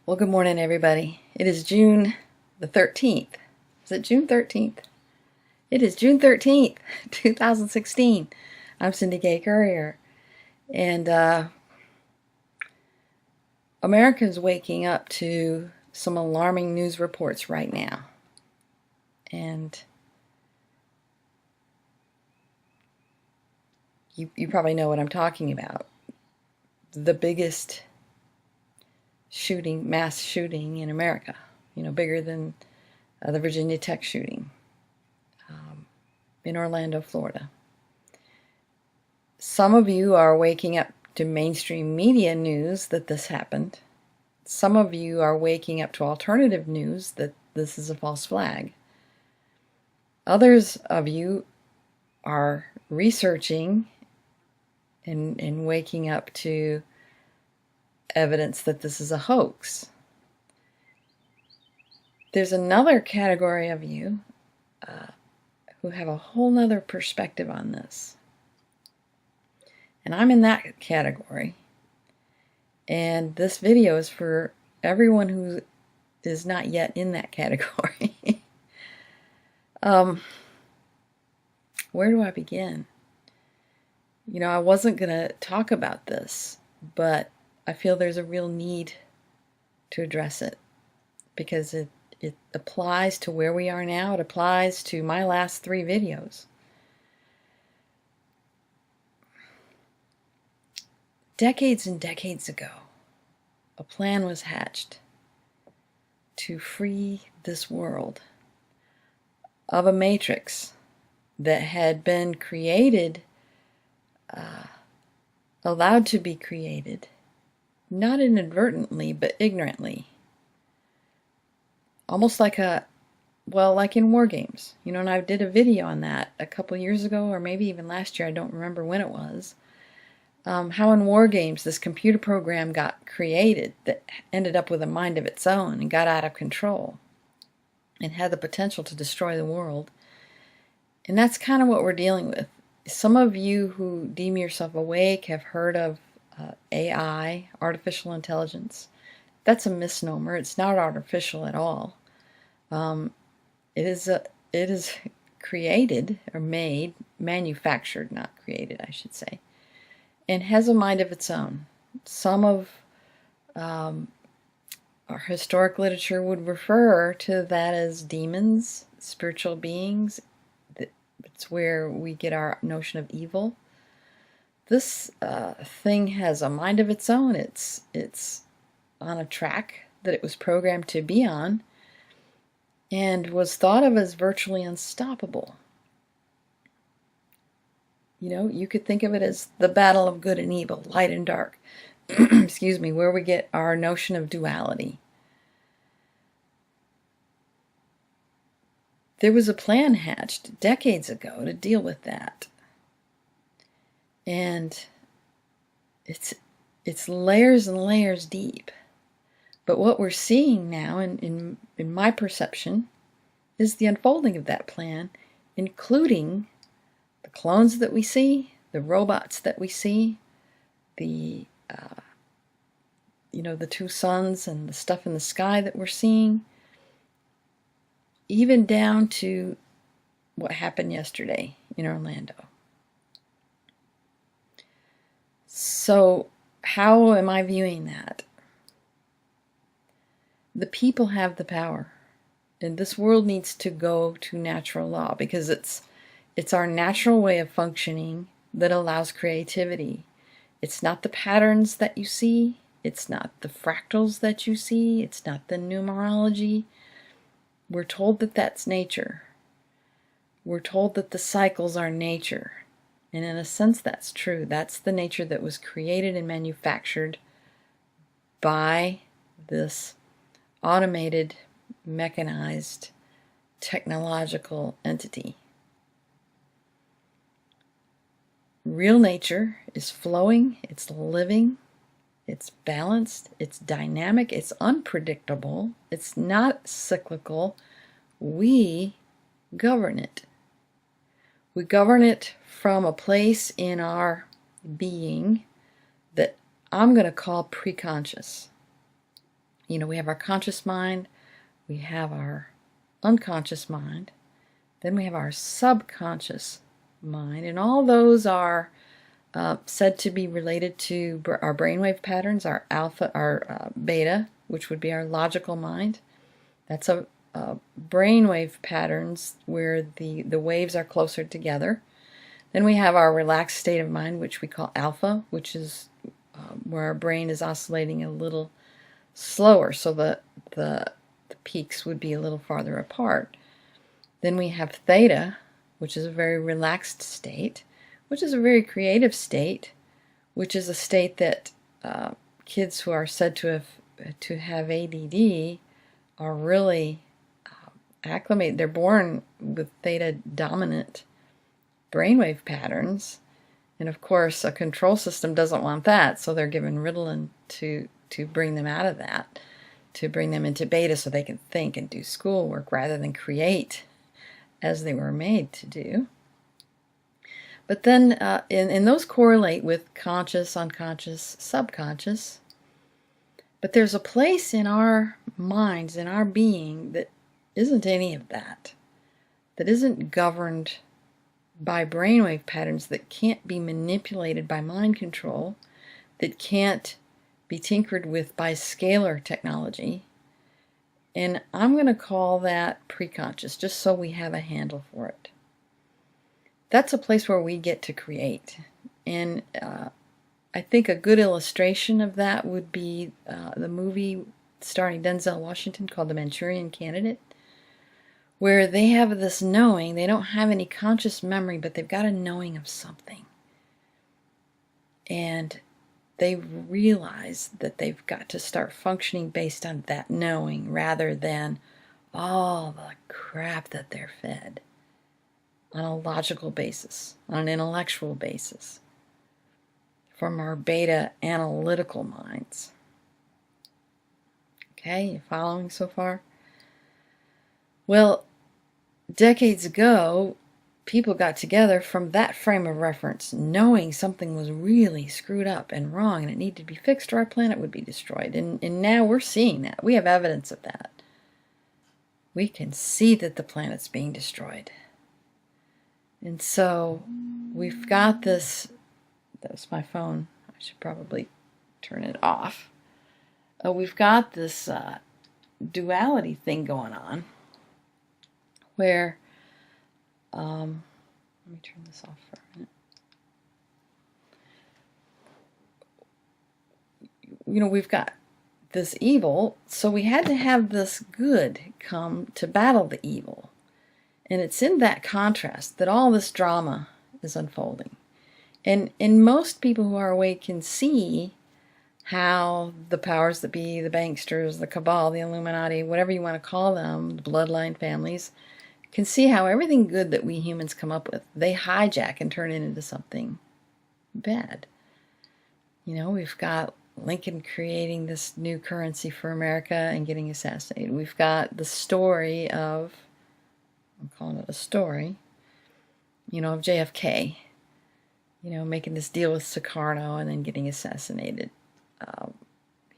Well, good morning, everybody. It is June the 13th. Is it June 13th? It is June 13th, 2016. I'm Cindy Gay Courier. And America's waking up to some alarming news reports right now. And you probably know what I'm talking about. The biggest mass shooting in America. Bigger than the Virginia Tech shooting in Orlando, Florida. Some of you are waking up to mainstream media news that this happened. Some of you are waking up to alternative news that this is a false flag. Others of you are researching and waking up to evidence that this is a hoax. There's another category of you who have a whole nother perspective on this. And I'm in that category. And this video is for everyone who is not yet in that category. Where do I begin? I wasn't going to talk about this, but I feel there's a real need to address it because it applies to where we are now. It applies to my last 3 videos. Decades and decades ago, a plan was hatched to free this world of a matrix that had been created, allowed to be created, not inadvertently, but ignorantly. Almost like like in war games. And I did a video on that a couple years ago, or maybe even last year, I don't remember when it was. How in war games this computer program got created that ended up with a mind of its own and got out of control and had the potential to destroy the world. And that's kind of what we're dealing with. Some of you who deem yourself awake have heard of AI, artificial intelligence. That's a misnomer. It's not artificial at all. It is created or made, manufactured, not created, I should say, and has a mind of its own. Some of our historic literature would refer to that as demons, spiritual beings. It's where we get our notion of evil. This thing has a mind of its own. It's on a track that it was programmed to be on and was thought of as virtually unstoppable. You could think of it as the battle of good and evil, light and dark, excuse me, where we get our notion of duality. There was a plan hatched decades ago to deal with that. And it's layers and layers deep. But what we're seeing now, in my perception, is the unfolding of that plan, including the clones that we see, the robots that we see, the 2 suns and the stuff in the sky that we're seeing, even down to what happened yesterday in Orlando. So how am I viewing that? The people have the power, and this world needs to go to natural law because it's our natural way of functioning that allows creativity. It's not the patterns that you see. It's not the fractals that you see. It's not the numerology. We're told that that's nature. We're told that the cycles are nature. And in a sense, that's true. That's the nature that was created and manufactured by this automated, mechanized, technological entity. Real nature is flowing, it's living, it's balanced, it's dynamic, it's unpredictable, it's not cyclical. We govern it. We govern it from a place in our being that I'm going to call preconscious. We have our conscious mind, we have our unconscious mind, then we have our subconscious mind, and all those are said to be related to our brainwave patterns, our alpha, our beta, which would be our logical mind. That's a brainwave patterns where the waves are closer together. Then we have our relaxed state of mind, which we call alpha, which is where our brain is oscillating a little slower, so the peaks would be a little farther apart. Then we have theta, which is a very relaxed state, which is a very creative state, which is a state that kids who are said to have ADD are really acclimated. They're born with theta dominant brainwave patterns, and of course a control system doesn't want that, so they're given Ritalin to bring them out of that, to bring them into beta so they can think and do schoolwork rather than create as they were made to do. But then and those correlate with conscious, unconscious, subconscious. But there's a place in our minds, in our being, that isn't any of that, that isn't governed by brainwave patterns, that can't be manipulated by mind control, that can't be tinkered with by scalar technology. And I'm going to call that preconscious, just so we have a handle for it. That's a place where we get to create. And I think a good illustration of that would be the movie starring Denzel Washington called The Manchurian Candidate, where they have this knowing. They don't have any conscious memory, but they've got a knowing of something. And they realize that they've got to start functioning based on that knowing rather than all the crap that they're fed on a logical basis, on an intellectual basis, from our beta analytical minds. Okay, you following so far? Well, decades ago, people got together from that frame of reference, knowing something was really screwed up and wrong and it needed to be fixed or our planet would be destroyed. And now we're seeing that. We have evidence of that. We can see that the planet's being destroyed. And so we've got this. That was my phone. I should probably turn it off. We've got this duality thing going on where, let me turn this off for a minute. We've got this evil, so we had to have this good come to battle the evil. And it's in that contrast that all this drama is unfolding. And most people who are awake can see how the powers that be, the banksters, the cabal, the Illuminati, whatever you want to call them, the bloodline families, can see how everything good that we humans come up with, they hijack and turn it into something bad. We've got Lincoln creating this new currency for America and getting assassinated. We've got the story of, I'm calling it a story, of JFK, making this deal with Sukarno and then getting assassinated.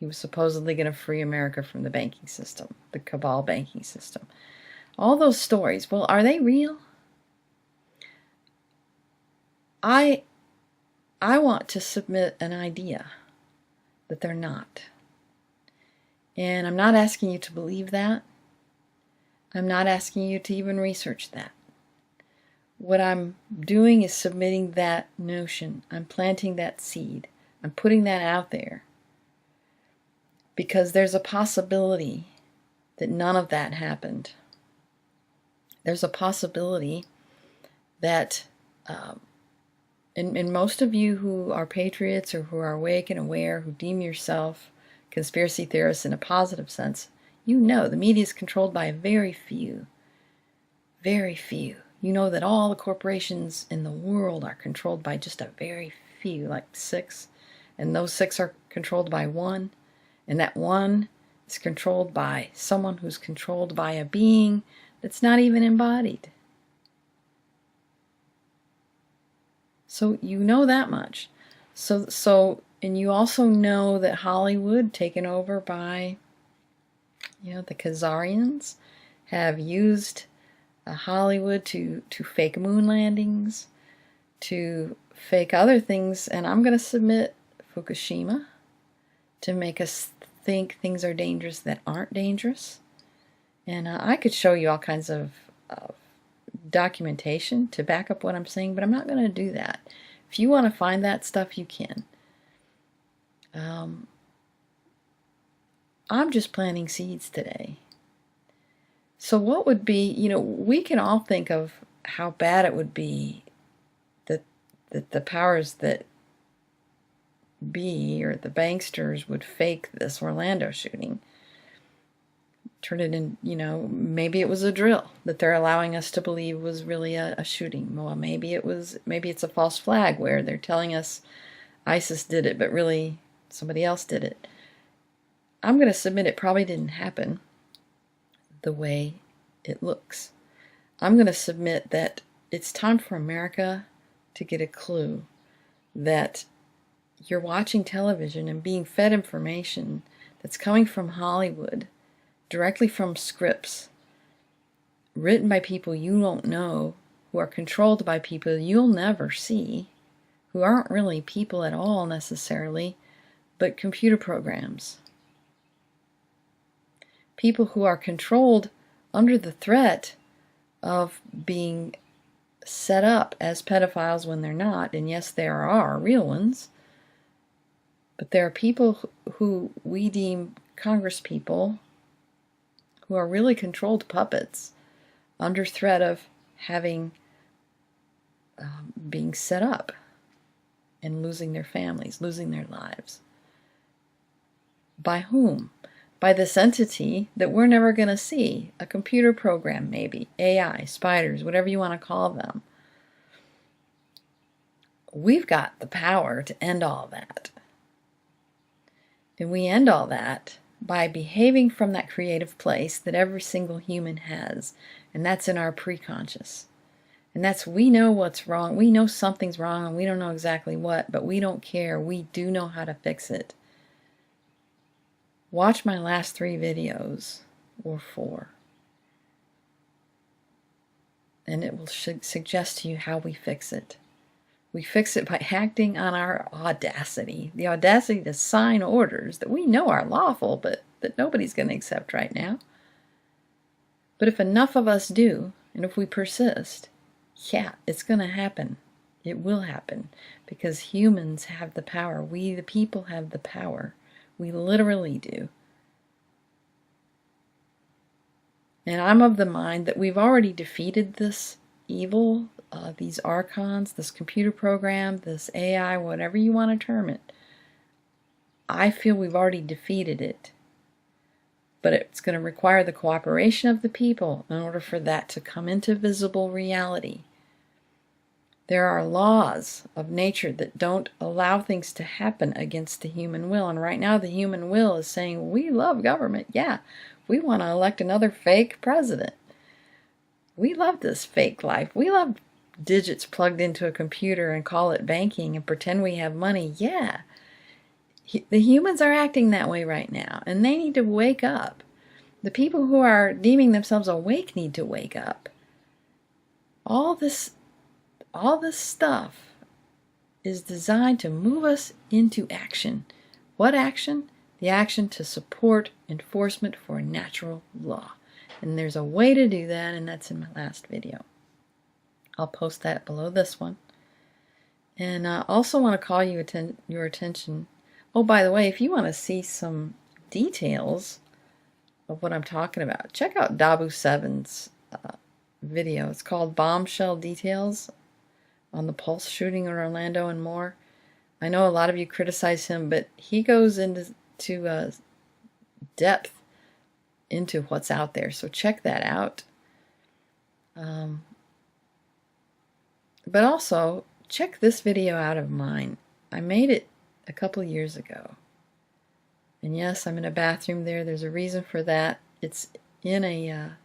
He was supposedly going to free America from the banking system, the cabal banking system. All those stories, well, are they real? I want to submit an idea that they're not. And I'm not asking you to believe that. I'm not asking you to even research that. What I'm doing is submitting that notion. I'm planting that seed. I'm putting that out there. Because there's a possibility that none of that happened. There's a possibility that, and most of you who are patriots or who are awake and aware, who deem yourself conspiracy theorists in a positive sense, the media is controlled by a very few. Very few. You know that all the corporations in the world are controlled by just a very few, like 6. And those 6 are controlled by 1. And that 1 is controlled by someone who's controlled by a being that's not even embodied. So you know that much. So, and you also know that Hollywood, taken over by You know, the Khazarians have used Hollywood to fake moon landings, to fake other things, and I'm going to submit Fukushima to make us think things are dangerous that aren't dangerous. And I could show you all kinds of documentation to back up what I'm saying, but I'm not going to do that. If you want to find that stuff, you can. I'm just planting seeds today. So what would be, you know, we can all think of how bad it would be that the powers that be, or the banksters, would fake this Orlando shooting. Turn it in, you know, maybe it was a drill that they're allowing us to believe was really a shooting. Well, maybe it's a false flag where they're telling us ISIS did it, but really somebody else did it. I'm going to submit it probably didn't happen the way it looks. I'm going to submit that it's time for America to get a clue that you're watching television and being fed information that's coming from Hollywood, directly from scripts written by people you don't know, who are controlled by people you'll never see, who aren't really people at all necessarily, but computer programs. People who are controlled under the threat of being set up as pedophiles when they're not. And yes, there are real ones. But there are people who we deem congresspeople who are really controlled puppets under threat of having being set up and losing their families, losing their lives. By whom? By this entity that we're never going to see. A computer program, maybe. AI, spiders, whatever you want to call them. We've got the power to end all that. And we end all that by behaving from that creative place that every single human has. And that's in our preconscious. And that's, we know what's wrong. We know something's wrong and we don't know exactly what, but we don't care. We do know how to fix it. Watch my last 3 videos, or 4. And it will suggest to you how we fix it. We fix it by acting on our audacity. The audacity to sign orders that we know are lawful, but that nobody's going to accept right now. But if enough of us do, and if we persist, yeah, it's going to happen. It will happen. Because humans have the power. We, the people, have the power. We literally do. And I'm of the mind that we've already defeated this evil, these archons, this computer program, this AI, whatever you want to term it. I feel we've already defeated it. But it's going to require the cooperation of the people in order for that to come into visible reality. There are laws of nature that don't allow things to happen against the human will. And right now the human will is saying, we love government. Yeah, we want to elect another fake president. We love this fake life. We love digits plugged into a computer and call it banking and pretend we have money. Yeah, the humans are acting that way right now. And they need to wake up. The people who are deeming themselves awake need to wake up. All this stuff is designed to move us into action. What action? The action to support enforcement for natural law. And there's a way to do that, and that's in my last video. I'll post that below this one. And I also want to call your attention. Oh, by the way, if you want to see some details of what I'm talking about, check out Dabu7's video. It's called Bombshell Details on the Pulse shooting in Orlando and more. I know a lot of you criticize him, but he goes into depth into what's out there. So check that out. But also, check this video out of mine. I made it a couple years ago. And yes, I'm in a bathroom there. There's a reason for that. It's in a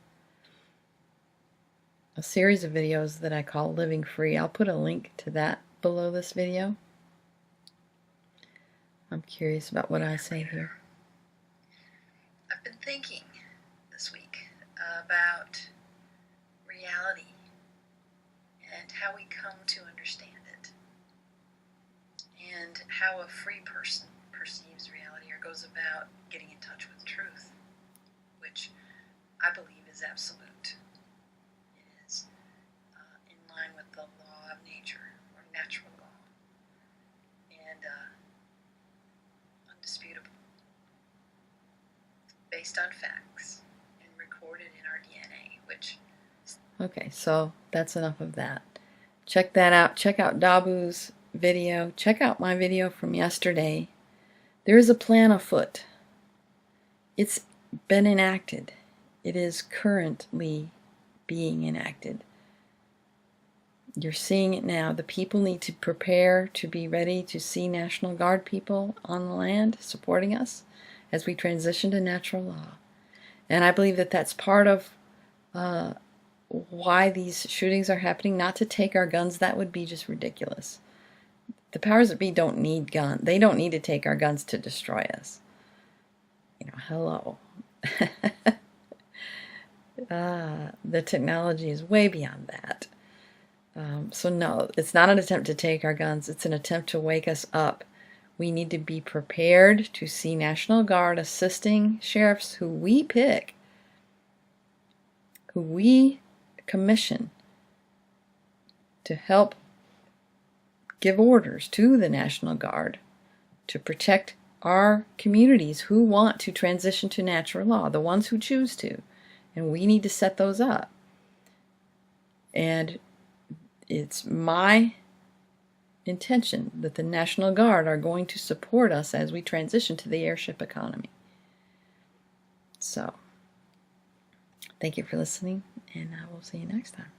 series of videos that I call Living Free. I'll put a link to that below this video. I'm curious about what I say here. I've been thinking about reality and how we come to understand it, and how a free person perceives reality or goes about getting in touch with truth, which I believe is absolute. It is in line with the law of nature, or natural law, and undisputable, based on facts and recorded in our DNA, which... Okay, so that's enough of that. Check that out. Check out Dabu's video. Check out my video from yesterday. There is a plan afoot. It's been enacted. It is currently being enacted. You're seeing it now. The people need to prepare to be ready to see National Guard people on the land supporting us as we transition to natural law. And I believe that that's part of why these shootings are happening. Not to take our guns. That would be just ridiculous. The powers that be don't need guns. They don't need to take our guns to destroy us. You know, hello. The technology is way beyond that. So no, it's not an attempt to take our guns. It's an attempt to wake us up. We need to be prepared to see National Guard assisting sheriffs who we pick, who we commission to help give orders to the National Guard to protect our communities who want to transition to natural law, the ones who choose to. And we need to set those up. And it's my intention that the National Guard are going to support us as we transition to the airship economy. So, thank you for listening, and I will see you next time.